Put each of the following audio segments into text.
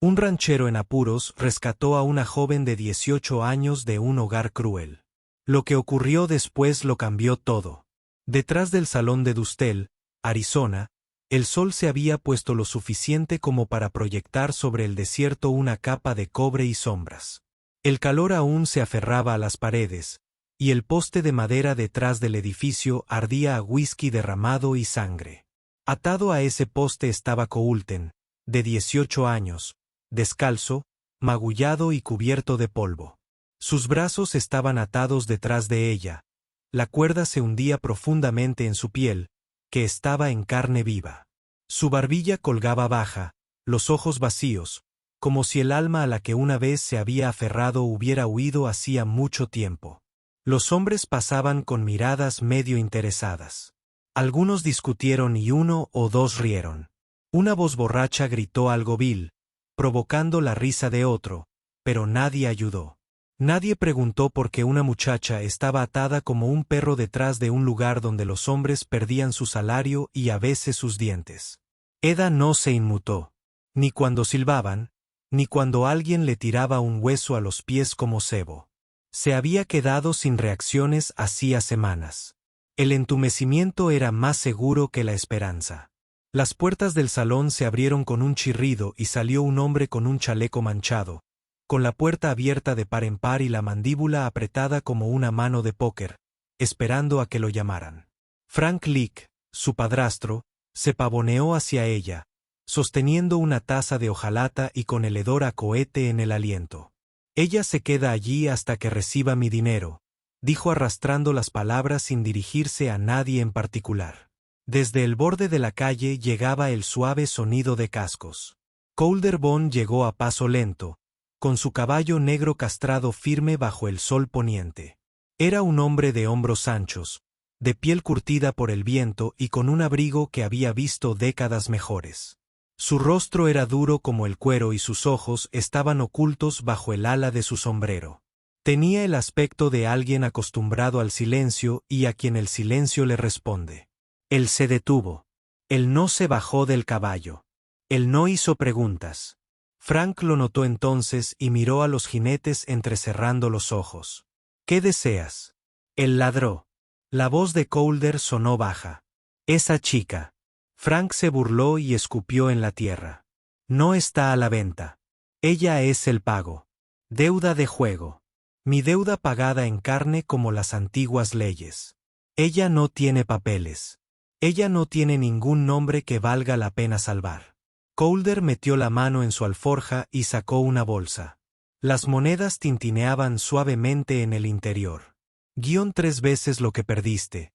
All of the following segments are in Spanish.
Un ranchero en apuros rescató a una joven de 18 años de un hogar cruel. Lo que ocurrió después lo cambió todo. Detrás del salón de Dustel, Arizona, el sol se había puesto lo suficiente como para proyectar sobre el desierto una capa de cobre y sombras. El calor aún se aferraba a las paredes, y el poste de madera detrás del edificio ardía a whisky derramado y sangre. Atado a ese poste estaba Coulter, de 18 años, descalzo, magullado y cubierto de polvo. Sus brazos estaban atados detrás de ella. La cuerda se hundía profundamente en su piel, que estaba en carne viva. Su barbilla colgaba baja, los ojos vacíos, como si el alma a la que una vez se había aferrado hubiera huido hacía mucho tiempo. Los hombres pasaban con miradas medio interesadas. Algunos discutieron y uno o dos rieron. Una voz borracha gritó algo vil, provocando la risa de otro, pero nadie ayudó. Nadie preguntó por qué una muchacha estaba atada como un perro detrás de un lugar donde los hombres perdían su salario y a veces sus dientes. Eda no se inmutó, ni cuando silbaban, ni cuando alguien le tiraba un hueso a los pies como cebo. Se había quedado sin reacciones hacía semanas. El entumecimiento era más seguro que la esperanza. Las puertas del salón se abrieron con un chirrido y salió un hombre con un chaleco manchado, con la puerta abierta de par en par y la mandíbula apretada como una mano de póker, esperando a que lo llamaran. Frank Leak, su padrastro, se pavoneó hacia ella, sosteniendo una taza de hojalata y con el hedor a cohete en el aliento. Ella se queda allí hasta que reciba mi dinero, dijo arrastrando las palabras sin dirigirse a nadie en particular. Desde el borde de la calle llegaba el suave sonido de cascos. Coulter Bond llegó a paso lento, con su caballo negro castrado firme bajo el sol poniente. Era un hombre de hombros anchos, de piel curtida por el viento y con un abrigo que había visto décadas mejores. Su rostro era duro como el cuero y sus ojos estaban ocultos bajo el ala de su sombrero. Tenía el aspecto de alguien acostumbrado al silencio y a quien el silencio le responde. Él se detuvo. Él no se bajó del caballo. Él no hizo preguntas. Frank lo notó entonces y miró a los jinetes entrecerrando los ojos. ¿Qué deseas? Él ladró. La voz de Coulter sonó baja. Esa chica. Frank se burló y escupió en la tierra. No está a la venta. Ella es el pago. Deuda de juego. Mi deuda pagada en carne como las antiguas leyes. Ella no tiene papeles. Ella no tiene ningún nombre que valga la pena salvar. Coulter metió la mano en su alforja y sacó una bolsa. Las monedas tintineaban suavemente en el interior. —3 veces lo que perdiste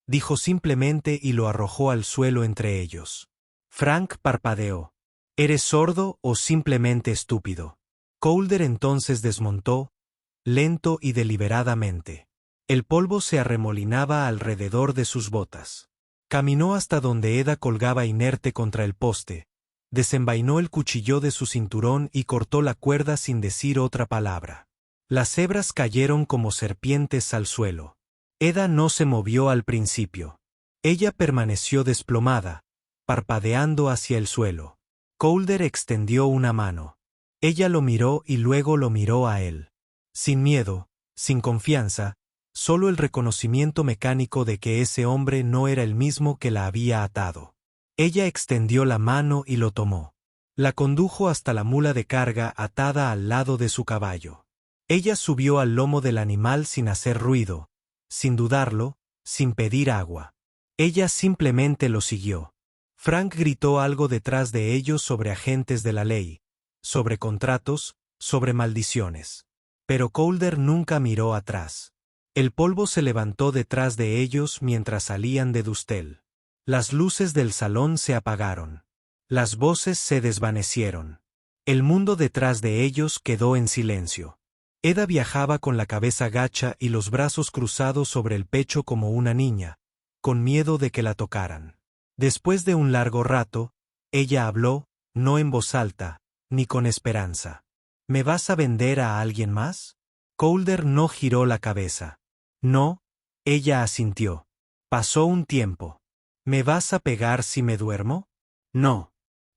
—dijo simplemente y lo arrojó al suelo entre ellos. Frank parpadeó. ¿Eres sordo o simplemente estúpido? Coulter entonces desmontó, lento y deliberadamente. El polvo se arremolinaba alrededor de sus botas. Caminó hasta donde Eda colgaba inerte contra el poste. Desenvainó el cuchillo de su cinturón y cortó la cuerda sin decir otra palabra. Las hebras cayeron como serpientes al suelo. Eda no se movió al principio. Ella permaneció desplomada, parpadeando hacia el suelo. Coulter extendió una mano. Ella lo miró y luego lo miró a él. Sin miedo, sin confianza, solo el reconocimiento mecánico de que ese hombre no era el mismo que la había atado. Ella extendió la mano y lo tomó. La condujo hasta la mula de carga atada al lado de su caballo. Ella subió al lomo del animal sin hacer ruido, sin dudarlo, sin pedir agua. Ella simplemente lo siguió. Frank gritó algo detrás de ellos sobre agentes de la ley, sobre contratos, sobre maldiciones. Pero Coulter nunca miró atrás. El polvo se levantó detrás de ellos mientras salían de Dustel. Las luces del salón se apagaron. Las voces se desvanecieron. El mundo detrás de ellos quedó en silencio. Eda viajaba con la cabeza gacha y los brazos cruzados sobre el pecho como una niña, con miedo de que la tocaran. Después de un largo rato, ella habló, no en voz alta, ni con esperanza. ¿Me vas a vender a alguien más? Coulter no giró la cabeza. No, ella asintió. Pasó un tiempo. ¿Me vas a pegar si me duermo? No.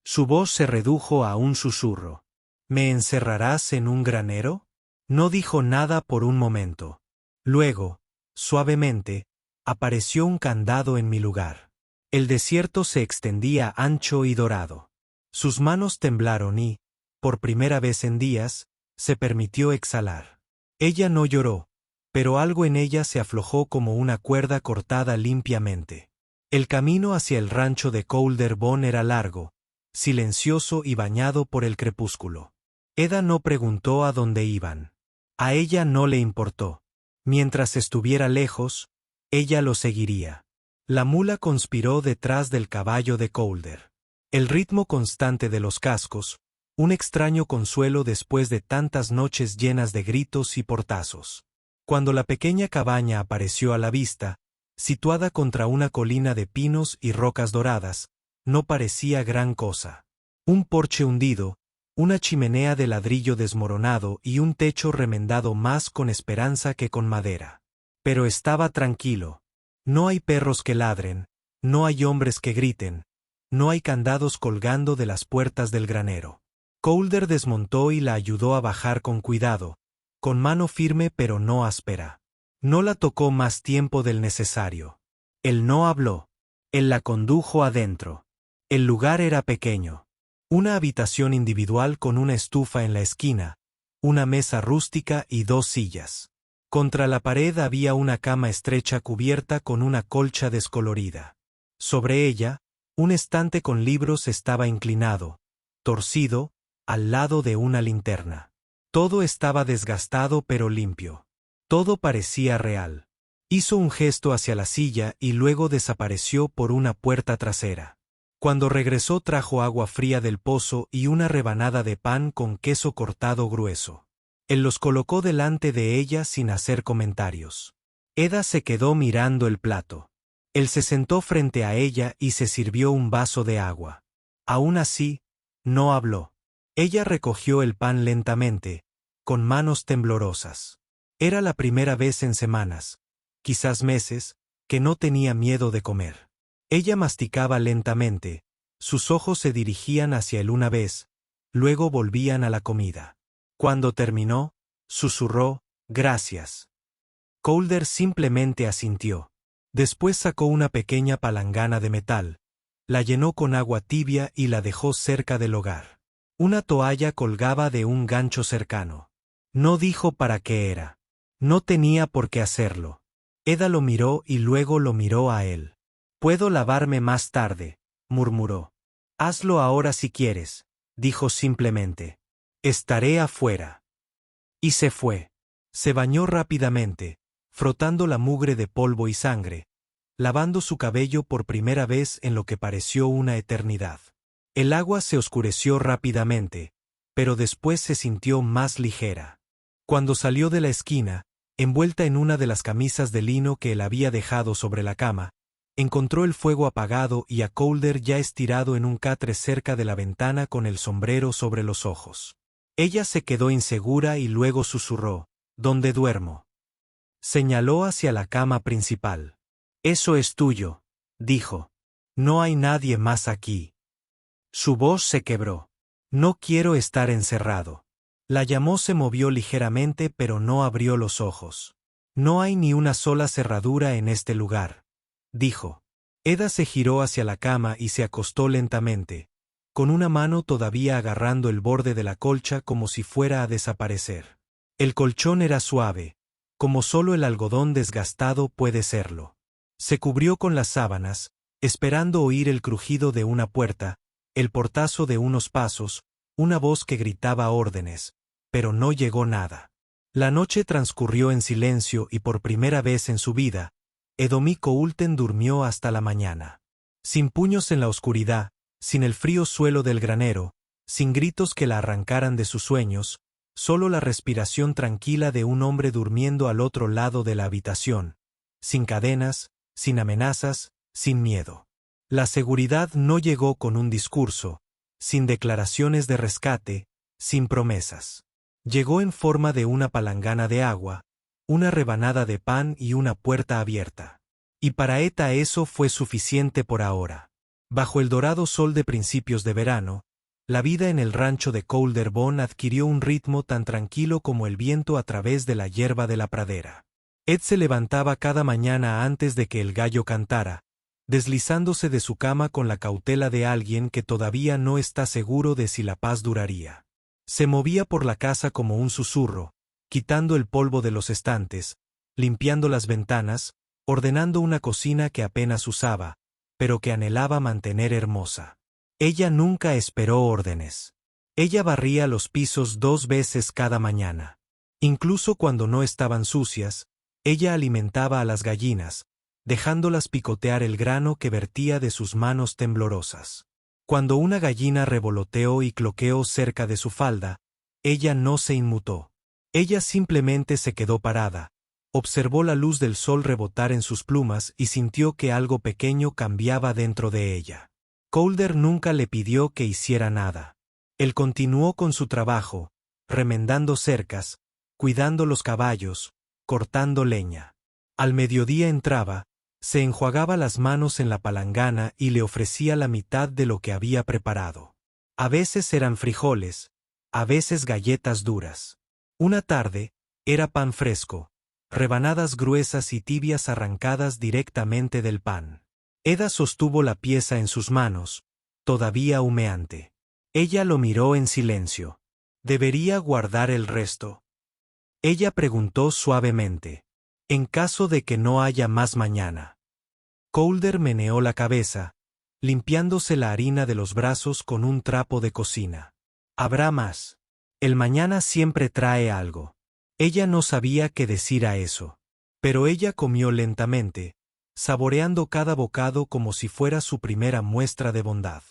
Su voz se redujo a un susurro. ¿Me encerrarás en un granero? No dijo nada por un momento. Luego, suavemente, apareció un candado en mi lugar. El desierto se extendía ancho y dorado. Sus manos temblaron y, por primera vez en días, se permitió exhalar. Ella no lloró, pero algo en ella se aflojó como una cuerda cortada limpiamente. El camino hacia el rancho de Coulderbone era largo, silencioso y bañado por el crepúsculo. Eda no preguntó a dónde iban. A ella no le importó. Mientras estuviera lejos, ella lo seguiría. La mula conspiró detrás del caballo de Coulder. El ritmo constante de los cascos, un extraño consuelo después de tantas noches llenas de gritos y portazos. Cuando la pequeña cabaña apareció a la vista, situada contra una colina de pinos y rocas doradas, no parecía gran cosa. Un porche hundido, una chimenea de ladrillo desmoronado y un techo remendado más con esperanza que con madera. Pero estaba tranquilo. No hay perros que ladren, no hay hombres que griten, no hay candados colgando de las puertas del granero. Coulder desmontó y la ayudó a bajar con cuidado, con mano firme pero no áspera. No la tocó más tiempo del necesario. Él no habló. Él la condujo adentro. El lugar era pequeño. Una habitación individual con una estufa en la esquina, una mesa rústica y 2 sillas. Contra la pared había una cama estrecha cubierta con una colcha descolorida. Sobre ella, un estante con libros estaba inclinado, torcido, al lado de una linterna. Todo estaba desgastado pero limpio. Todo parecía real. Hizo un gesto hacia la silla y luego desapareció por una puerta trasera. Cuando regresó trajo agua fría del pozo y una rebanada de pan con queso cortado grueso. Él los colocó delante de ella sin hacer comentarios. Eda se quedó mirando el plato. Él se sentó frente a ella y se sirvió un vaso de agua. Aún así, no habló. Ella recogió el pan lentamente, con manos temblorosas. Era la primera vez en semanas, quizás meses, que no tenía miedo de comer. Ella masticaba lentamente, sus ojos se dirigían hacia él una vez, luego volvían a la comida. Cuando terminó, susurró, «Gracias». Coulder simplemente asintió. Después sacó una pequeña palangana de metal, la llenó con agua tibia y la dejó cerca del hogar. Una toalla colgaba de un gancho cercano. No dijo para qué era. No tenía por qué hacerlo. Eda lo miró y luego lo miró a él. «Puedo lavarme más tarde», murmuró. «Hazlo ahora si quieres», dijo simplemente. «Estaré afuera». Y se fue. Se bañó rápidamente, frotando la mugre de polvo y sangre, lavando su cabello por primera vez en lo que pareció una eternidad. El agua se oscureció rápidamente, pero después se sintió más ligera. Cuando salió de la esquina, envuelta en una de las camisas de lino que él había dejado sobre la cama, encontró el fuego apagado y a Coulder ya estirado en un catre cerca de la ventana con el sombrero sobre los ojos. Ella se quedó insegura y luego susurró, «¿Dónde duermo?». Señaló hacia la cama principal. «Eso es tuyo», dijo. «No hay nadie más aquí». Su voz se quebró. «No quiero estar encerrado». La llamó se movió ligeramente pero no abrió los ojos. «No hay ni una sola cerradura en este lugar», dijo. Eda se giró hacia la cama y se acostó lentamente, con una mano todavía agarrando el borde de la colcha como si fuera a desaparecer. El colchón era suave, como solo el algodón desgastado puede serlo. Se cubrió con las sábanas, esperando oír el crujido de una puerta, el portazo de unos pasos, una voz que gritaba órdenes, pero no llegó nada. La noche transcurrió en silencio y por primera vez en su vida, Edomi Coulter durmió hasta la mañana. Sin puños en la oscuridad, sin el frío suelo del granero, sin gritos que la arrancaran de sus sueños, solo la respiración tranquila de un hombre durmiendo al otro lado de la habitación, sin cadenas, sin amenazas, sin miedo. La seguridad no llegó con un discurso, sin declaraciones de rescate, sin promesas. Llegó en forma de una palangana de agua, una rebanada de pan y una puerta abierta. Y para Eda eso fue suficiente por ahora. Bajo el dorado sol de principios de verano, La vida en el rancho de Coulderbone adquirió un ritmo tan tranquilo como el viento a través de la hierba de la pradera. Ed se levantaba cada mañana antes de que el gallo cantara, deslizándose de su cama con la cautela de alguien que todavía no está seguro de si la paz duraría. Se movía por la casa como un susurro, quitando el polvo de los estantes, limpiando las ventanas, ordenando una cocina que apenas usaba, pero que anhelaba mantener hermosa. Ella nunca esperó órdenes. Ella barría los pisos 2 veces cada mañana. Incluso cuando no estaban sucias, ella alimentaba a las gallinas, dejándolas picotear el grano que vertía de sus manos temblorosas. Cuando una gallina revoloteó y cloqueó cerca de su falda, ella no se inmutó. Ella simplemente se quedó parada, observó la luz del sol rebotar en sus plumas y sintió que algo pequeño cambiaba dentro de ella. Coulder nunca le pidió que hiciera nada. Él continuó con su trabajo, remendando cercas, cuidando los caballos, cortando leña. Al mediodía entraba, se enjuagaba las manos en la palangana y le ofrecía la mitad de lo que había preparado. A veces eran frijoles, a veces galletas duras. Una tarde, era pan fresco, rebanadas gruesas y tibias arrancadas directamente del pan. Eda sostuvo la pieza en sus manos, todavía humeante. Ella lo miró en silencio. ¿Debería guardar el resto? Ella preguntó suavemente. En caso de que no haya más mañana. Coulder meneó la cabeza, limpiándose la harina de los brazos con un trapo de cocina. Habrá más. El mañana siempre trae algo. Ella no sabía qué decir a eso. Pero ella comió lentamente, saboreando cada bocado como si fuera su primera muestra de bondad.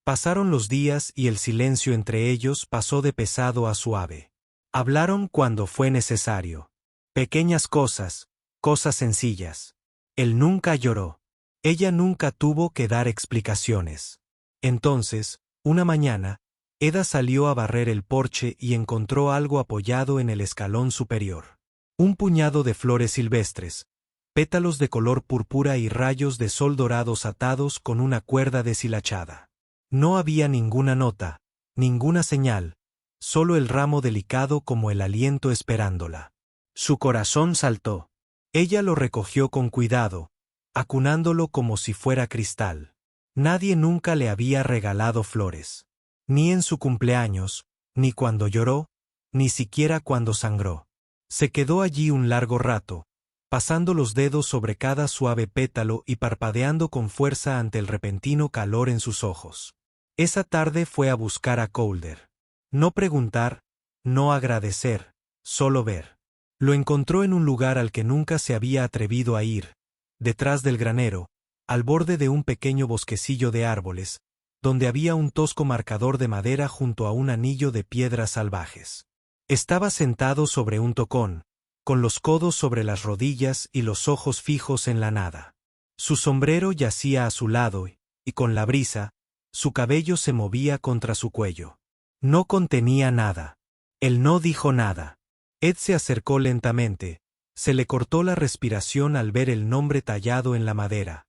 Pasaron los días y el silencio entre ellos pasó de pesado a suave. Hablaron cuando fue necesario. Pequeñas cosas, cosas sencillas. Él nunca lloró. Ella nunca tuvo que dar explicaciones. Entonces, una mañana, Eda salió a barrer el porche y encontró algo apoyado en el escalón superior. Un puñado de flores silvestres, pétalos de color púrpura y rayos de sol dorados atados con una cuerda deshilachada. No había ninguna nota, ninguna señal, solo el ramo delicado como el aliento esperándola. Su corazón saltó. Ella lo recogió con cuidado, acunándolo como si fuera cristal. Nadie nunca le había regalado flores. Ni en su cumpleaños, ni cuando lloró, ni siquiera cuando sangró. Se quedó allí un largo rato, pasando los dedos sobre cada suave pétalo y parpadeando con fuerza ante el repentino calor en sus ojos. Esa tarde fue a buscar a Coulder. No preguntar, no agradecer, solo ver. Lo encontró en un lugar al que nunca se había atrevido a ir, detrás del granero, al borde de un pequeño bosquecillo de árboles, donde había un tosco marcador de madera junto a un anillo de piedras salvajes. Estaba sentado sobre un tocón, con los codos sobre las rodillas y los ojos fijos en la nada. Su sombrero yacía a su lado y con la brisa, su cabello se movía contra su cuello. No contenía nada. Él no dijo nada. Ed se acercó lentamente, se le cortó la respiración al ver el nombre tallado en la madera.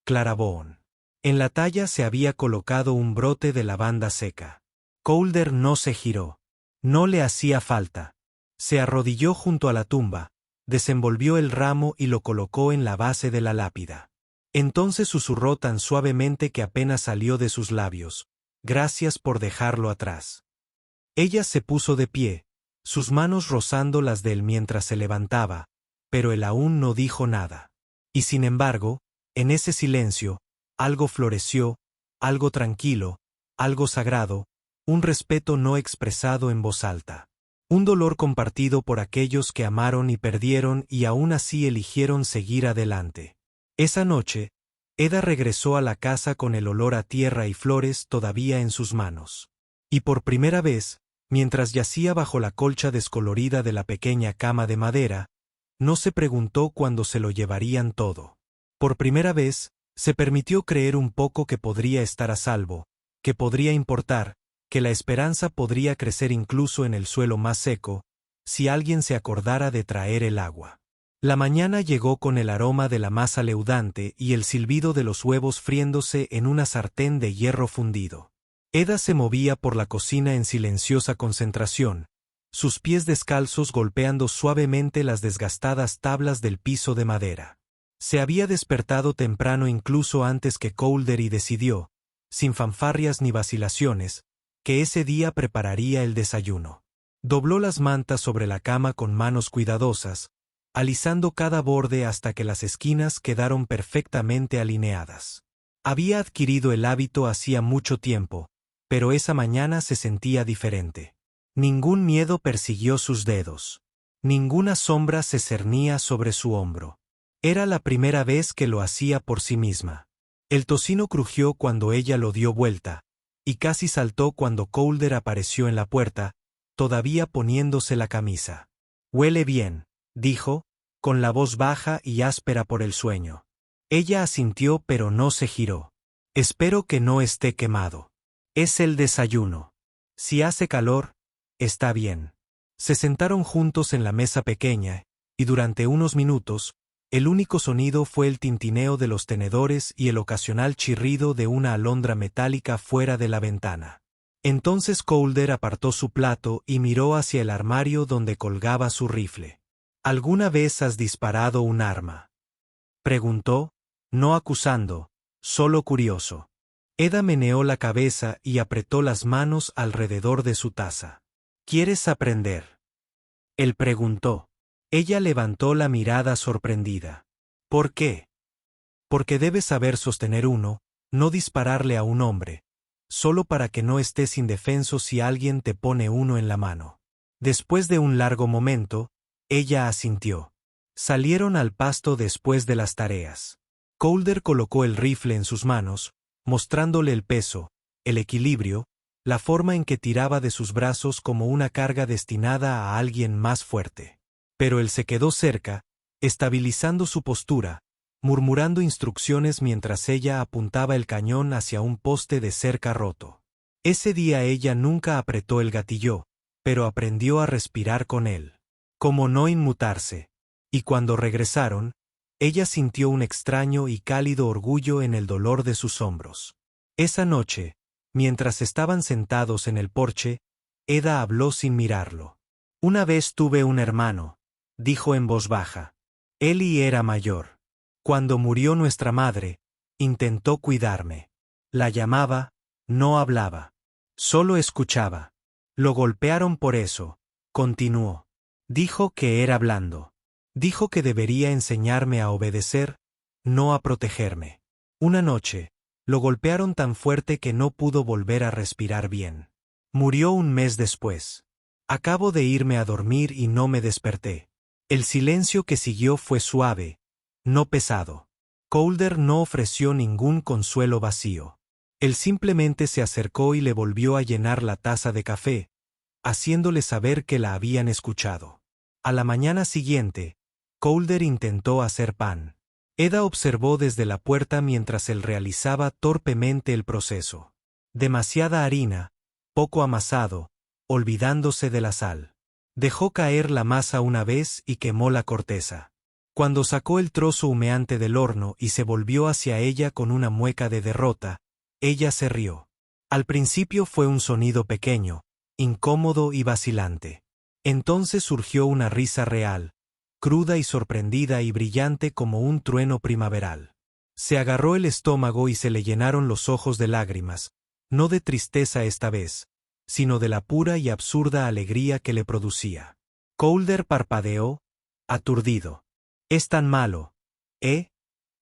Claraboone. En la talla se había colocado un brote de lavanda seca. Coulder no se giró. No le hacía falta. Se arrodilló junto a la tumba, desenvolvió el ramo y lo colocó en la base de la lápida. Entonces susurró tan suavemente que apenas salió de sus labios: «Gracias por dejarlo atrás». Ella se puso de pie, sus manos rozando las de él mientras se levantaba, pero él aún no dijo nada. Y sin embargo, en ese silencio, algo floreció, algo tranquilo, algo sagrado, un respeto no expresado en voz alta. Un dolor compartido por aquellos que amaron y perdieron y aún así eligieron seguir adelante. Esa noche, Eda regresó a la casa con el olor a tierra y flores todavía en sus manos. Y por primera vez, mientras yacía bajo la colcha descolorida de la pequeña cama de madera, no se preguntó cuándo se lo llevarían todo. Por primera vez, se permitió creer un poco que podría estar a salvo, que podría importar, que la esperanza podría crecer incluso en el suelo más seco, si alguien se acordara de traer el agua. La mañana llegó con el aroma de la masa leudante y el silbido de los huevos friéndose en una sartén de hierro fundido. Eda se movía por la cocina en silenciosa concentración, sus pies descalzos golpeando suavemente las desgastadas tablas del piso de madera. Se había despertado temprano incluso antes que Calder y decidió, sin fanfarrias ni vacilaciones, que ese día prepararía el desayuno. Dobló las mantas sobre la cama con manos cuidadosas, alisando cada borde hasta que las esquinas quedaron perfectamente alineadas. Había adquirido el hábito hacía mucho tiempo, pero esa mañana se sentía diferente. Ningún miedo persiguió sus dedos. Ninguna sombra se cernía sobre su hombro. Era la primera vez que lo hacía por sí misma. El tocino crujió cuando ella lo dio vuelta, y casi saltó cuando Calder apareció en la puerta, todavía poniéndose la camisa. «Huele bien», dijo, con la voz baja y áspera por el sueño. Ella asintió pero no se giró. «Espero que no esté quemado. Es el desayuno. Si hace calor, está bien». Se sentaron juntos en la mesa pequeña, y durante unos minutos, el único sonido fue el tintineo de los tenedores y el ocasional chirrido de una alondra metálica fuera de la ventana. Entonces Calder apartó su plato y miró hacia el armario donde colgaba su rifle. «¿Alguna vez has disparado un arma?», preguntó, no acusando, solo curioso. Eda meneó la cabeza y apretó las manos alrededor de su taza. «¿Quieres aprender?», él preguntó. Ella levantó la mirada sorprendida. «¿Por qué?». «Porque debes saber sostener uno, no dispararle a un hombre, solo para que no estés indefenso si alguien te pone uno en la mano». Después de un largo momento, ella asintió. Salieron al pasto después de las tareas. Calder colocó el rifle en sus manos, mostrándole el peso, el equilibrio, la forma en que tiraba de sus brazos como una carga destinada a alguien más fuerte. Pero él se quedó cerca, estabilizando su postura, murmurando instrucciones mientras ella apuntaba el cañón hacia un poste de cerca roto. Ese día ella nunca apretó el gatillo, pero aprendió a respirar con él. Como no inmutarse. Y cuando regresaron, ella sintió un extraño y cálido orgullo en el dolor de sus hombros. Esa noche, mientras estaban sentados en el porche, Eda habló sin mirarlo. «Una vez tuve un hermano», dijo en voz baja. «Eli era mayor. Cuando murió nuestra madre, intentó cuidarme. La llamaba, no hablaba. Solo escuchaba. Lo golpearon por eso», continuó. «Dijo que era blando. Dijo que debería enseñarme a obedecer, no a protegerme. Una noche, lo golpearon tan fuerte que no pudo volver a respirar bien. Murió un mes después. Acabo de irme a dormir y no me desperté». El silencio que siguió fue suave, no pesado. Calder no ofreció ningún consuelo vacío. Él simplemente se acercó y le volvió a llenar la taza de café, haciéndole saber que la habían escuchado. A la mañana siguiente, Calder intentó hacer pan. Eda observó desde la puerta mientras él realizaba torpemente el proceso. Demasiada harina, poco amasado, olvidándose de la sal. Dejó caer la masa una vez y quemó la corteza. Cuando sacó el trozo humeante del horno y se volvió hacia ella con una mueca de derrota, ella se rió. Al principio fue un sonido pequeño, incómodo y vacilante. Entonces surgió una risa real, cruda y sorprendida y brillante como un trueno primaveral. Se agarró el estómago y se le llenaron los ojos de lágrimas, no de tristeza esta vez, sino de la pura y absurda alegría que le producía. Calder parpadeó, aturdido. «Es tan malo, ¿eh?»,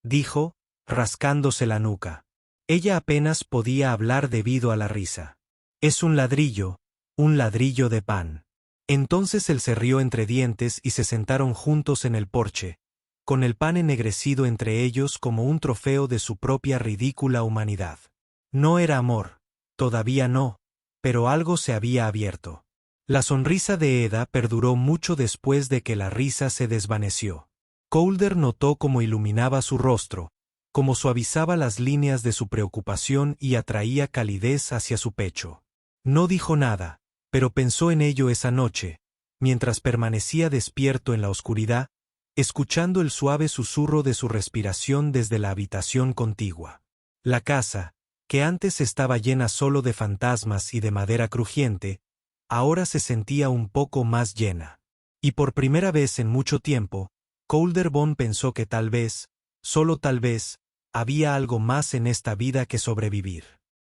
dijo, rascándose la nuca. Ella apenas podía hablar debido a la risa. «Es un ladrillo de pan». Entonces él se rió entre dientes y se sentaron juntos en el porche, con el pan ennegrecido entre ellos como un trofeo de su propia ridícula humanidad. No era amor, todavía no, pero algo se había abierto. La sonrisa de Eda perduró mucho después de que la risa se desvaneció. Calder notó cómo iluminaba su rostro, cómo suavizaba las líneas de su preocupación y atraía calidez hacia su pecho. No dijo nada, pero pensó en ello esa noche, mientras permanecía despierto en la oscuridad, escuchando el suave susurro de su respiración desde la habitación contigua. La casa, que antes estaba llena solo de fantasmas y de madera crujiente, ahora se sentía un poco más llena. Y por primera vez en mucho tiempo, Colderbone pensó que tal vez, solo tal vez, había algo más en esta vida que sobrevivir.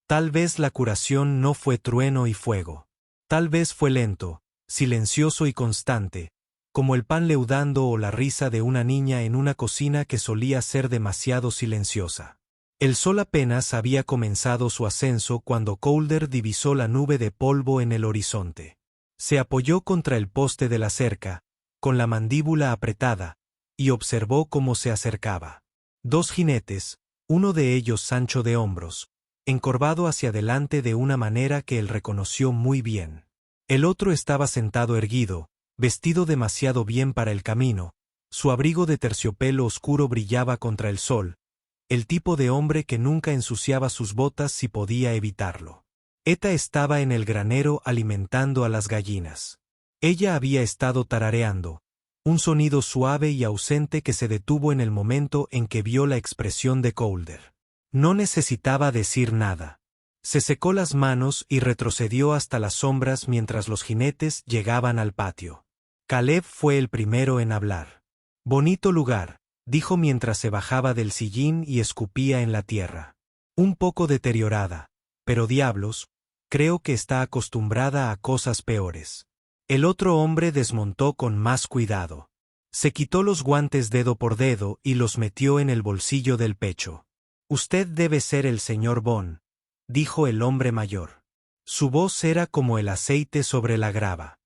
Tal vez la curación no fue trueno y fuego. Tal vez fue lento, silencioso y constante, como el pan leudando o la risa de una niña en una cocina que solía ser demasiado silenciosa. El sol apenas había comenzado su ascenso cuando Colder divisó la nube de polvo en el horizonte. Se apoyó contra el poste de la cerca, con la mandíbula apretada, y observó cómo se acercaba. Dos jinetes, uno de ellos ancho de hombros, encorvado hacia adelante de una manera que él reconoció muy bien. El otro estaba sentado erguido, vestido demasiado bien para el camino, su abrigo de terciopelo oscuro brillaba contra el sol, el tipo de hombre que nunca ensuciaba sus botas si podía evitarlo. Eta estaba en el granero alimentando a las gallinas. Ella había estado tarareando, un sonido suave y ausente que se detuvo en el momento en que vio la expresión de Colder. No necesitaba decir nada. Se secó las manos y retrocedió hasta las sombras mientras los jinetes llegaban al patio. Caleb fue el primero en hablar. «Bonito lugar», dijo mientras se bajaba del sillín y escupía en la tierra. «Un poco deteriorada, pero diablos, creo que está acostumbrada a cosas peores». El otro hombre desmontó con más cuidado. Se quitó los guantes dedo por dedo y los metió en el bolsillo del pecho. «Usted debe ser el señor Bond», dijo el hombre mayor. Su voz era como el aceite sobre la grava.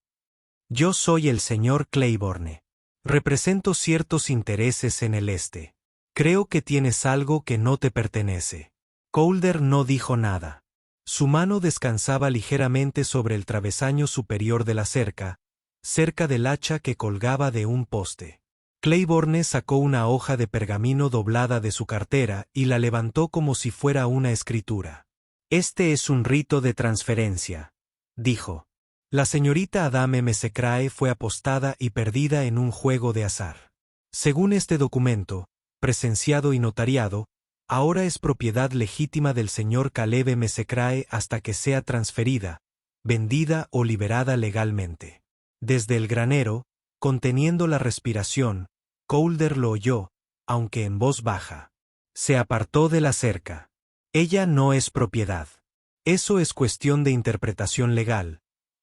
«Yo soy el señor Claiborne. Represento ciertos intereses en el este. Creo que tienes algo que no te pertenece». Colder no dijo nada. Su mano descansaba ligeramente sobre el travesaño superior de la cerca, cerca del hacha que colgaba de un poste. Claiborne sacó una hoja de pergamino doblada de su cartera y la levantó como si fuera una escritura. «Este es un rito de transferencia», dijo. La señorita Adame Mesecrae fue apostada y perdida en un juego de azar. Según este documento, presenciado y notariado, ahora es propiedad legítima del señor Caleb Mesecrae hasta que sea transferida, vendida o liberada legalmente. Desde el granero, conteniendo la respiración, Colder lo oyó, aunque en voz baja. Se apartó de la cerca. «Ella no es propiedad. Eso es cuestión de interpretación legal»,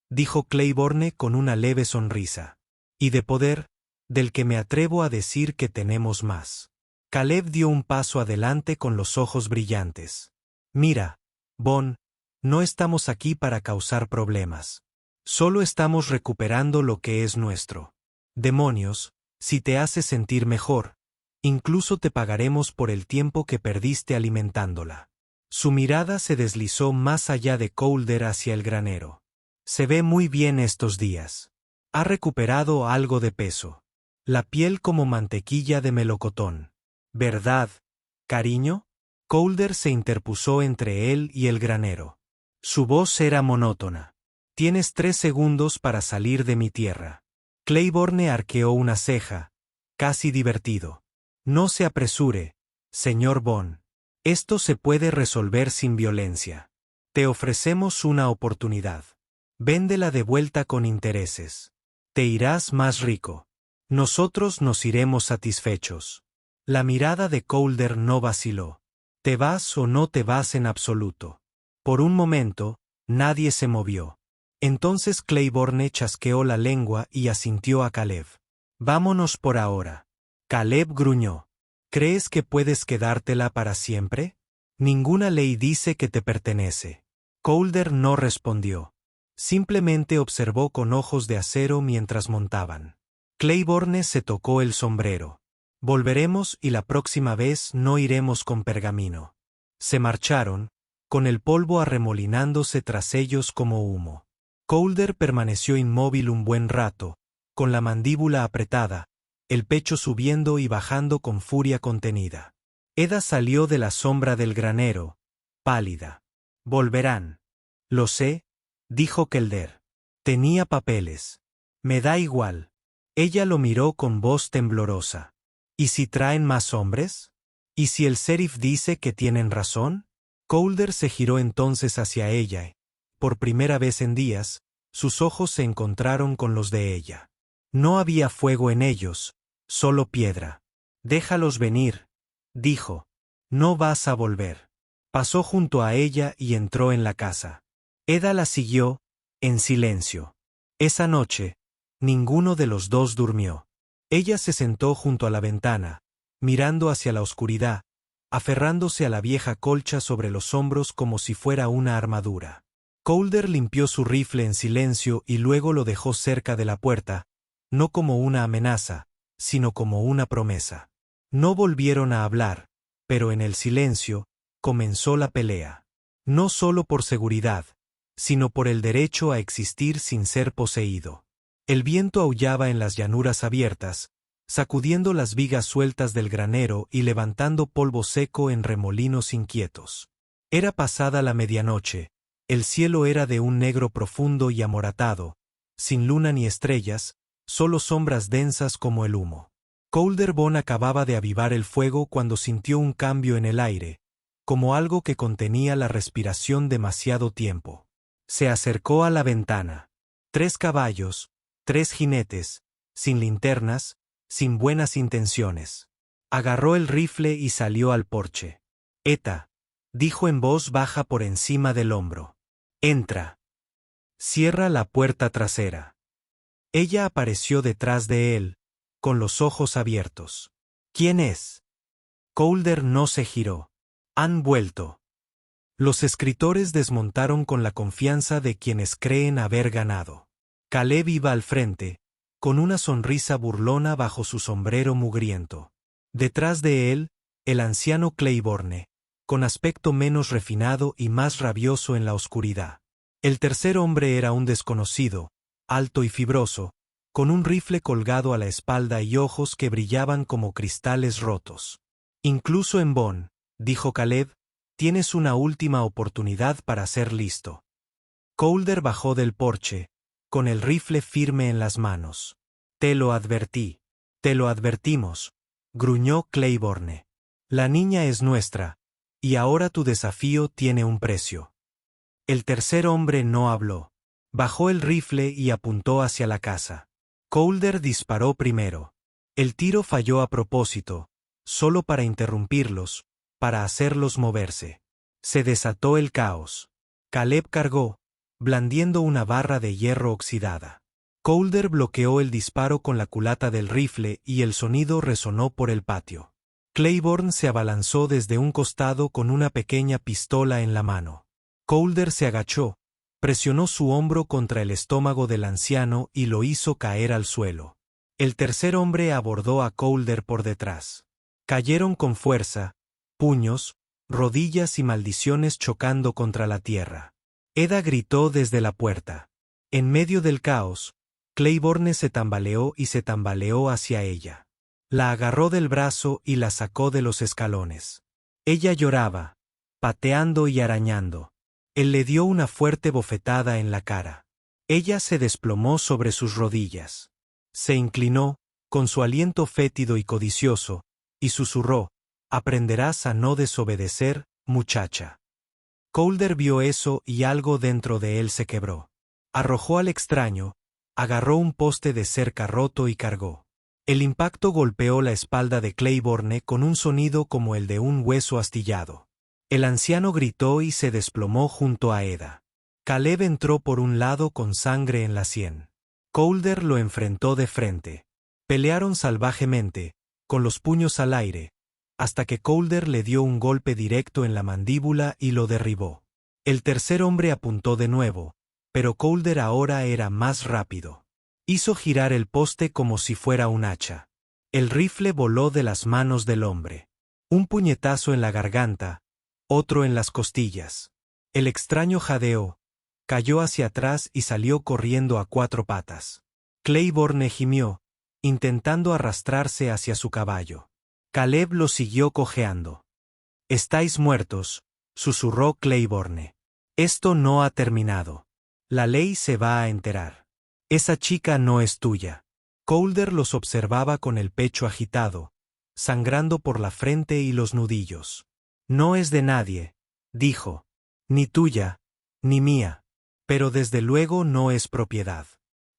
dijo Claiborne con una leve sonrisa. «Y de poder, del que me atrevo a decir que tenemos más». Caleb dio un paso adelante con los ojos brillantes. «Mira, Bond, no estamos aquí para causar problemas. Solo estamos recuperando lo que es nuestro. Demonios, si te hace sentir mejor, incluso te pagaremos por el tiempo que perdiste alimentándola». Su mirada se deslizó más allá de Colder hacia el granero. «Se ve muy bien estos días. Ha recuperado algo de peso. La piel como mantequilla de melocotón. ¿Verdad, cariño?» Colder se interpuso entre él y el granero. Su voz era monótona. «Tienes 3 segundos para salir de mi tierra». Claiborne arqueó una ceja, casi divertido. «No se apresure, señor Bond. Esto se puede resolver sin violencia. Te ofrecemos una oportunidad. Véndela de vuelta con intereses. Te irás más rico. Nosotros nos iremos satisfechos». La mirada de Colder no vaciló. «¿Te vas o no te vas en absoluto?» Por un momento, nadie se movió. Entonces Claiborne chasqueó la lengua y asintió a Caleb. «Vámonos por ahora». Caleb gruñó. «¿Crees que puedes quedártela para siempre? Ninguna ley dice que te pertenece». Colder no respondió. Simplemente observó con ojos de acero mientras montaban. Claiborne se tocó el sombrero. «Volveremos y la próxima vez no iremos con pergamino». Se marcharon, con el polvo arremolinándose tras ellos como humo. Colder permaneció inmóvil un buen rato, con la mandíbula apretada, el pecho subiendo y bajando con furia contenida. Eda salió de la sombra del granero, pálida. «Volverán». «Lo sé», dijo Kelder. «Tenía papeles. Me da igual». Ella lo miró con voz temblorosa. «¿Y si traen más hombres? ¿Y si el sheriff dice que tienen razón?» Colder se giró entonces hacia ella y, por primera vez en días, sus ojos se encontraron con los de ella. No había fuego en ellos, solo piedra. «Déjalos venir», dijo. «No vas a volver». Pasó junto a ella y entró en la casa. Eda la siguió, en silencio. Esa noche, ninguno de los dos durmió. Ella se sentó junto a la ventana, mirando hacia la oscuridad, aferrándose a la vieja colcha sobre los hombros como si fuera una armadura. Colder limpió su rifle en silencio y luego lo dejó cerca de la puerta, no como una amenaza, sino como una promesa. No volvieron a hablar, pero en el silencio, comenzó la pelea. No solo por seguridad, sino por el derecho a existir sin ser poseído. El viento aullaba en las llanuras abiertas, sacudiendo las vigas sueltas del granero y levantando polvo seco en remolinos inquietos. Era pasada la medianoche, el cielo era de un negro profundo y amoratado, sin luna ni estrellas, solo sombras densas como el humo. Colder Bon acababa de avivar el fuego cuando sintió un cambio en el aire, como algo que contenía la respiración demasiado tiempo. Se acercó a la ventana. 3 caballos, 3 jinetes, sin linternas, sin buenas intenciones. Agarró el rifle y salió al porche. «Eta», dijo en voz baja por encima del hombro. «Entra. Cierra la puerta trasera». Ella apareció detrás de él, con los ojos abiertos. «¿Quién es?» Colder no se giró. «Han vuelto». Los escritores desmontaron con la confianza de quienes creen haber ganado. Caleb iba al frente, con una sonrisa burlona bajo su sombrero mugriento. Detrás de él, el anciano Claiborne, con aspecto menos refinado y más rabioso en la oscuridad. El tercer hombre era un desconocido, alto y fibroso, con un rifle colgado a la espalda y ojos que brillaban como cristales rotos. «Incluso en Bonn», dijo Caleb, «tienes una última oportunidad para ser listo». Colder bajó del porche, con el rifle firme en las manos. «Te lo advertí. Te lo advertimos», gruñó Claiborne. «La niña es nuestra, y ahora tu desafío tiene un precio». El tercer hombre no habló. Bajó el rifle y apuntó hacia la casa. Colder disparó primero. El tiro falló a propósito, solo para interrumpirlos, para hacerlos moverse. Se desató el caos. Caleb cargó, blandiendo una barra de hierro oxidada. Colder bloqueó el disparo con la culata del rifle y el sonido resonó por el patio. Claiborne se abalanzó desde un costado con una pequeña pistola en la mano. Colder se agachó, presionó su hombro contra el estómago del anciano y lo hizo caer al suelo. El tercer hombre abordó a Colder por detrás. Cayeron con fuerza, puños, rodillas y maldiciones chocando contra la tierra. Eda gritó desde la puerta. En medio del caos, Claiborne se tambaleó y se tambaleó hacia ella. La agarró del brazo y la sacó de los escalones. Ella lloraba, pateando y arañando. Él le dio una fuerte bofetada en la cara. Ella se desplomó sobre sus rodillas. Se inclinó, con su aliento fétido y codicioso, y susurró: «Aprenderás a no desobedecer, muchacha». Colder vio eso y algo dentro de él se quebró. Arrojó al extraño, agarró un poste de cerca roto y cargó. El impacto golpeó la espalda de Claiborne con un sonido como el de un hueso astillado. El anciano gritó y se desplomó junto a Eda. Caleb entró por un lado con sangre en la sien. Colder lo enfrentó de frente. Pelearon salvajemente, con los puños al aire, hasta que Colder le dio un golpe directo en la mandíbula y lo derribó. El tercer hombre apuntó de nuevo, pero Colder ahora era más rápido. Hizo girar el poste como si fuera un hacha. El rifle voló de las manos del hombre. Un puñetazo en la garganta, otro en las costillas. El extraño jadeó, cayó hacia atrás y salió corriendo a 4 patas. Claiborne gimió, intentando arrastrarse hacia su caballo. Caleb lo siguió cojeando. «Estáis muertos», susurró Claiborne. «Esto no ha terminado. La ley se va a enterar. Esa chica no es tuya». Colder los observaba con el pecho agitado, sangrando por la frente y los nudillos. «No es de nadie», dijo. Ni tuya, ni mía. Pero desde luego no es propiedad.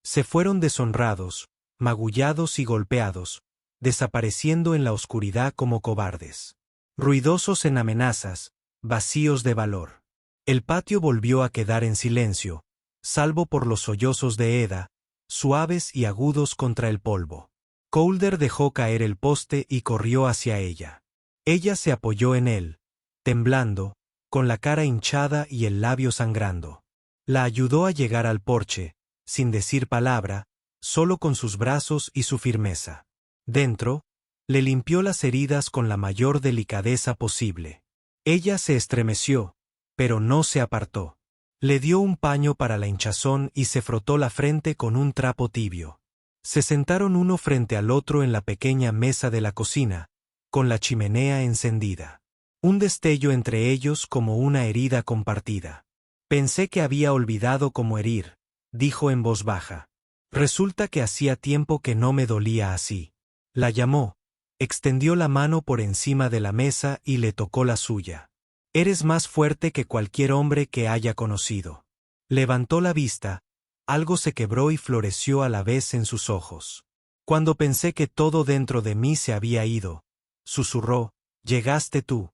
Se fueron deshonrados, magullados y golpeados, desapareciendo en la oscuridad como cobardes. Ruidosos en amenazas, vacíos de valor. El patio volvió a quedar en silencio, salvo por los sollozos de Eda, suaves y agudos contra el polvo. Calder dejó caer el poste y corrió hacia ella. Ella se apoyó en él, temblando, con la cara hinchada y el labio sangrando. La ayudó a llegar al porche, sin decir palabra, solo con sus brazos y su firmeza. Dentro, le limpió las heridas con la mayor delicadeza posible. Ella se estremeció, pero no se apartó. Le dio un paño para la hinchazón y se frotó la frente con un trapo tibio. Se sentaron uno frente al otro en la pequeña mesa de la cocina, con la chimenea encendida. Un destello entre ellos como una herida compartida. Pensé que había olvidado cómo herir, dijo en voz baja. Resulta que hacía tiempo que no me dolía así. La llamó, extendió la mano por encima de la mesa y le tocó la suya. Eres más fuerte que cualquier hombre que haya conocido. Levantó la vista, algo se quebró y floreció a la vez en sus ojos. Cuando pensé que todo dentro de mí se había ido, susurró, llegaste tú.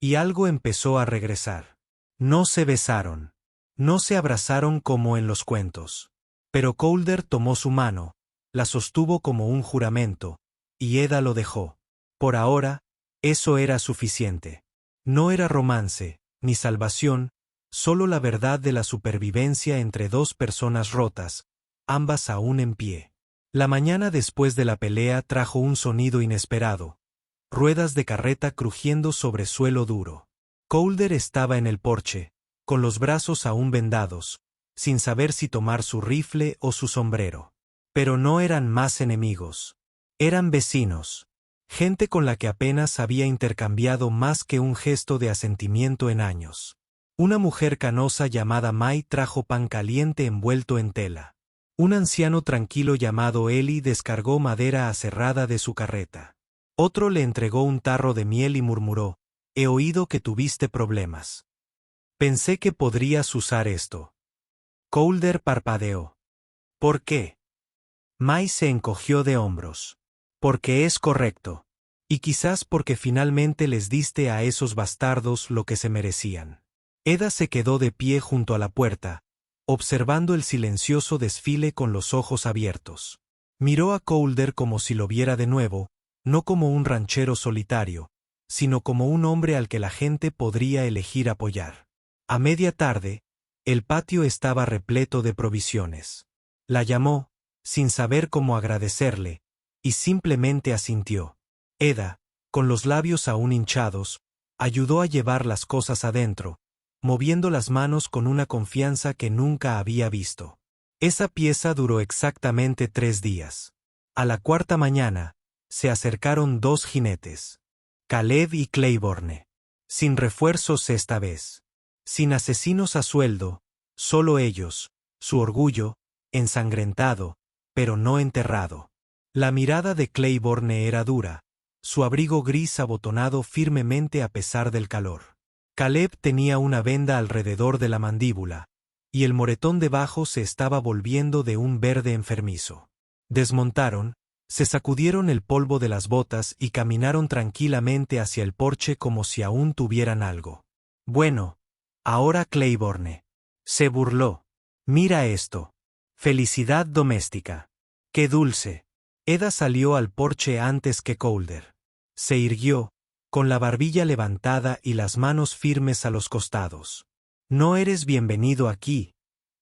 Y algo empezó a regresar. No se besaron. No se abrazaron como en los cuentos. Pero Calder tomó su mano, la sostuvo como un juramento, y Eda lo dejó. Por ahora, eso era suficiente. No era romance, ni salvación, solo la verdad de la supervivencia entre dos personas rotas, ambas aún en pie. La mañana después de la pelea trajo un sonido inesperado. Ruedas de carreta crujiendo sobre suelo duro. Calder estaba en el porche, con los brazos aún vendados, sin saber si tomar su rifle o su sombrero. Pero no eran más enemigos. Eran vecinos. Gente con la que apenas había intercambiado más que un gesto de asentimiento en años. Una mujer canosa llamada Mai trajo pan caliente envuelto en tela. Un anciano tranquilo llamado Eli descargó madera aserrada de su carreta. Otro le entregó un tarro de miel y murmuró, he oído que tuviste problemas. Pensé que podrías usar esto. Calder parpadeó. ¿Por qué? Mai se encogió de hombros. Porque es correcto. Y quizás porque finalmente les diste a esos bastardos lo que se merecían. Eda se quedó de pie junto a la puerta, observando el silencioso desfile con los ojos abiertos. Miró a Calder como si lo viera de nuevo, no como un ranchero solitario, sino como un hombre al que la gente podría elegir apoyar. A media tarde, el patio estaba repleto de provisiones. La llamó, sin saber cómo agradecerle, y simplemente asintió. Eda, con los labios aún hinchados, ayudó a llevar las cosas adentro, moviendo las manos con una confianza que nunca había visto. Esa pieza duró exactamente 3 días. A la cuarta mañana, se acercaron 2 jinetes. Caleb y Claiborne. Sin refuerzos esta vez. Sin asesinos a sueldo, solo ellos, su orgullo, ensangrentado, pero no enterrado. La mirada de Claiborne era dura, su abrigo gris abotonado firmemente a pesar del calor. Caleb tenía una venda alrededor de la mandíbula, y el moretón debajo se estaba volviendo de un verde enfermizo. Desmontaron, se sacudieron el polvo de las botas y caminaron tranquilamente hacia el porche como si aún tuvieran algo. Bueno, ahora Claiborne. Se burló. Mira esto. Felicidad doméstica. ¡Qué dulce! Eda salió al porche antes que Calder. Se irguió, con la barbilla levantada y las manos firmes a los costados. No eres bienvenido aquí,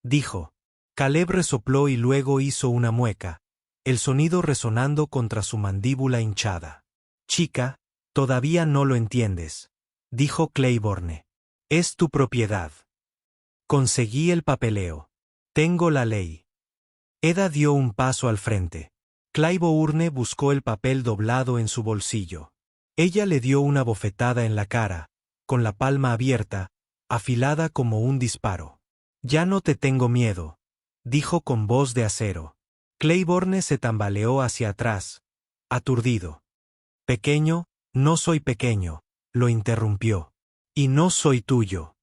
dijo. Caleb resopló y luego hizo una mueca, el sonido resonando contra su mandíbula hinchada. Chica, todavía no lo entiendes, dijo Claiborne. Es tu propiedad. Conseguí el papeleo. Tengo la ley. Eda dio un paso al frente. Claiborne buscó el papel doblado en su bolsillo. Ella le dio una bofetada en la cara, con la palma abierta, afilada como un disparo. Ya no te tengo miedo, dijo con voz de acero. Claiborne se tambaleó hacia atrás, aturdido. Pequeño, no soy pequeño, lo interrumpió. Y no soy tuyo.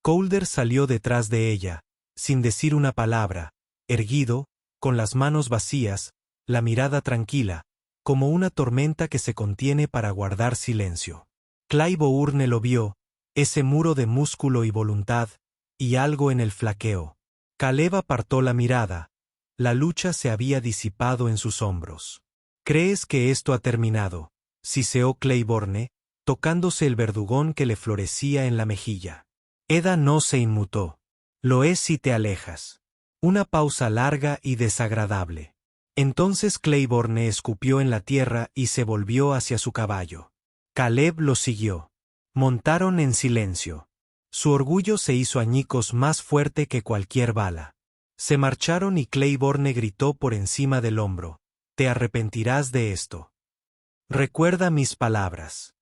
Colder salió detrás de ella, sin decir una palabra, erguido, con las manos vacías, la mirada tranquila, como una tormenta que se contiene para guardar silencio. Claybourne lo vio, ese muro de músculo y voluntad, y algo en el flaqueo. Caleb apartó la mirada. La lucha se había disipado en sus hombros. ¿Crees que esto ha terminado?, siseó Claybourne, tocándose el verdugón que le florecía en la mejilla. Eda no se inmutó. Lo es si te alejas. Una pausa larga y desagradable. Entonces Claybourne escupió en la tierra y se volvió hacia su caballo. Caleb lo siguió. Montaron en silencio. Su orgullo se hizo añicos más fuerte que cualquier bala. Se marcharon y Claybourne gritó por encima del hombro: «Te arrepentirás de esto. Recuerda mis palabras».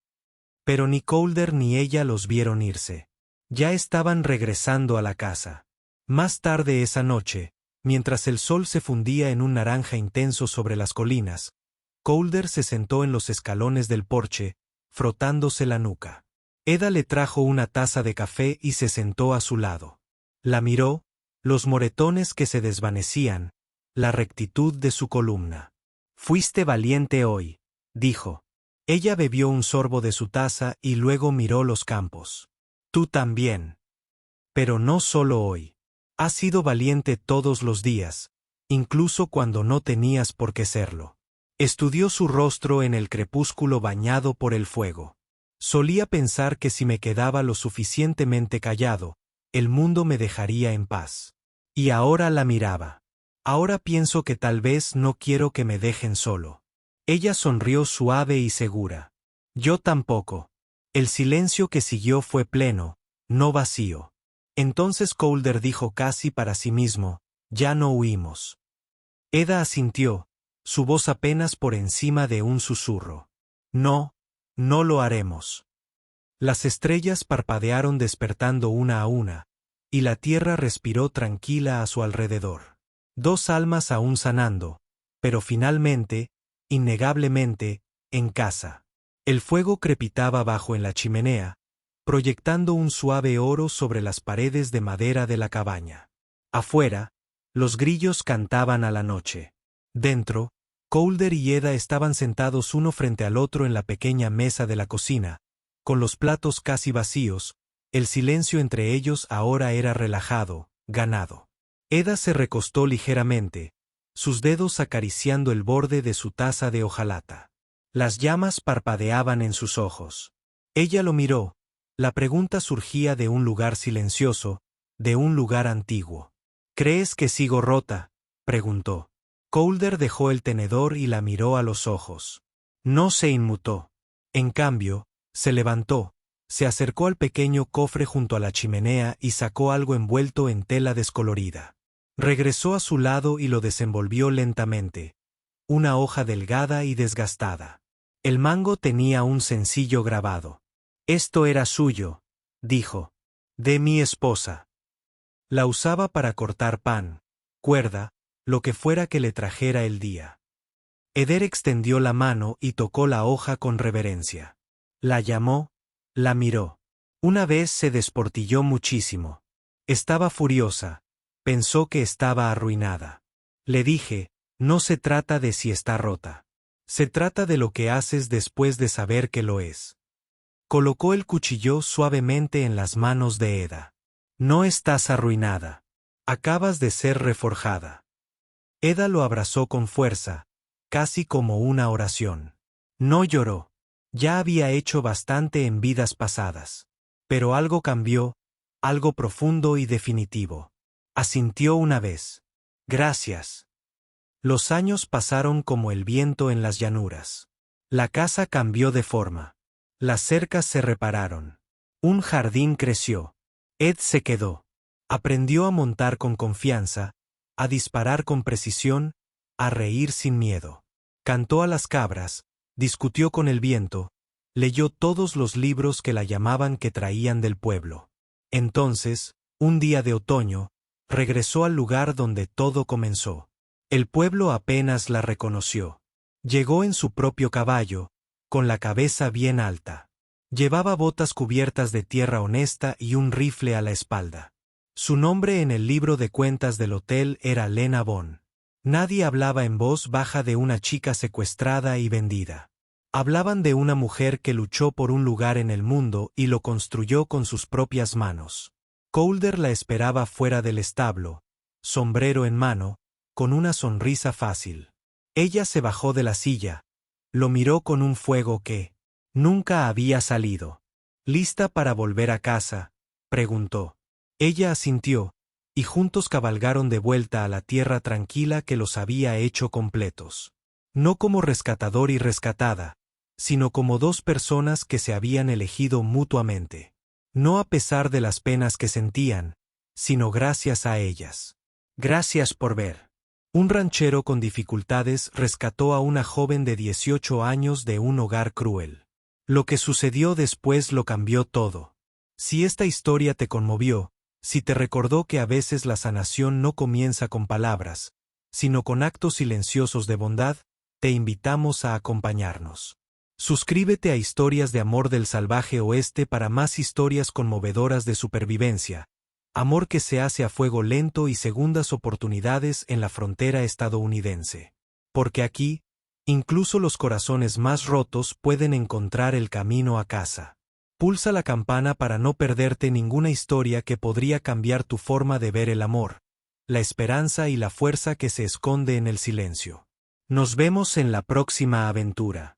Pero ni Colder ni ella los vieron irse. Ya estaban regresando a la casa. Más tarde esa noche, mientras el sol se fundía en un naranja intenso sobre las colinas, Colder se sentó en los escalones del porche, frotándose la nuca. Eda le trajo una taza de café y se sentó a su lado. La miró, los moretones que se desvanecían, la rectitud de su columna. «Fuiste valiente hoy», dijo. Ella bebió un sorbo de su taza y luego miró los campos. «Tú también. Pero no solo hoy. Has sido valiente todos los días, incluso cuando no tenías por qué serlo». Estudió su rostro en el crepúsculo bañado por el fuego. Solía pensar que si me quedaba lo suficientemente callado, el mundo me dejaría en paz. Y ahora la miraba. Ahora pienso que tal vez no quiero que me dejen solo. Ella sonrió suave y segura. Yo tampoco. El silencio que siguió fue pleno, no vacío. Entonces Colder dijo casi para sí mismo: «Ya no huimos». Eda asintió, su voz apenas por encima de un susurro. «No, no lo haremos». Las estrellas parpadearon despertando una a una, y la tierra respiró tranquila a su alrededor. Dos almas aún sanando, pero finalmente, innegablemente, en casa. El fuego crepitaba bajo en la chimenea, proyectando un suave oro sobre las paredes de madera de la cabaña. Afuera, los grillos cantaban a la noche. Dentro, Colder y Eda estaban sentados uno frente al otro en la pequeña mesa de la cocina, con los platos casi vacíos. El silencio entre ellos ahora era relajado, ganado. Eda se recostó ligeramente, sus dedos acariciando el borde de su taza de hojalata. Las llamas parpadeaban en sus ojos. Ella lo miró. La pregunta surgía de un lugar silencioso, de un lugar antiguo. «¿Crees que sigo rota?», preguntó. Colder dejó el tenedor y la miró a los ojos. No se inmutó. En cambio, se levantó, se acercó al pequeño cofre junto a la chimenea y sacó algo envuelto en tela descolorida. Regresó a su lado y lo desenvolvió lentamente. Una hoja delgada y desgastada. El mango tenía un sencillo grabado. «Esto era suyo», dijo. «De mi esposa. La usaba para cortar pan, cuerda, lo que fuera que le trajera el día». Eder extendió la mano y tocó la hoja con reverencia. La llamó, la miró. Una vez se desportilló muchísimo. Estaba furiosa. Pensó que estaba arruinada. Le dije: «No se trata de si está rota. Se trata de lo que haces después de saber que lo es». Colocó el cuchillo suavemente en las manos de Eda. «No estás arruinada. Acabas de ser reforjada». Eda lo abrazó con fuerza, casi como una oración. No lloró. Ya había hecho bastante en vidas pasadas. Pero algo cambió, algo profundo y definitivo. Asintió una vez. «Gracias». Los años pasaron como el viento en las llanuras. La casa cambió de forma. Las cercas se repararon. Un jardín creció. Ed se quedó. Aprendió a montar con confianza, a disparar con precisión, a reír sin miedo. Cantó a las cabras, discutió con el viento, leyó todos los libros que la llamaban que traían del pueblo. Entonces, un día de otoño, regresó al lugar donde todo comenzó. El pueblo apenas la reconoció. Llegó en su propio caballo, con la cabeza bien alta. Llevaba botas cubiertas de tierra honesta y un rifle a la espalda. Su nombre en el libro de cuentas del hotel era Lena Bond. Nadie hablaba en voz baja de una chica secuestrada y vendida. Hablaban de una mujer que luchó por un lugar en el mundo y lo construyó con sus propias manos. Calder la esperaba fuera del establo, sombrero en mano, con una sonrisa fácil. Ella se bajó de la silla, lo miró con un fuego que nunca había salido. ¿Lista para volver a casa?, preguntó. Ella asintió, y juntos cabalgaron de vuelta a la tierra tranquila que los había hecho completos. No como rescatador y rescatada, sino como dos personas que se habían elegido mutuamente. No a pesar de las penas que sentían, sino gracias a ellas. Gracias por ver. Un ranchero con dificultades rescató a una joven de 18 años de un hogar cruel. Lo que sucedió después lo cambió todo. Si esta historia te conmovió, si te recordó que a veces la sanación no comienza con palabras, sino con actos silenciosos de bondad, te invitamos a acompañarnos. Suscríbete a Historias de Amor del Salvaje Oeste para más historias conmovedoras de supervivencia, amor que se hace a fuego lento y segundas oportunidades en la frontera estadounidense. Porque aquí, incluso los corazones más rotos pueden encontrar el camino a casa. Pulsa la campana para no perderte ninguna historia que podría cambiar tu forma de ver el amor, la esperanza y la fuerza que se esconde en el silencio. Nos vemos en la próxima aventura.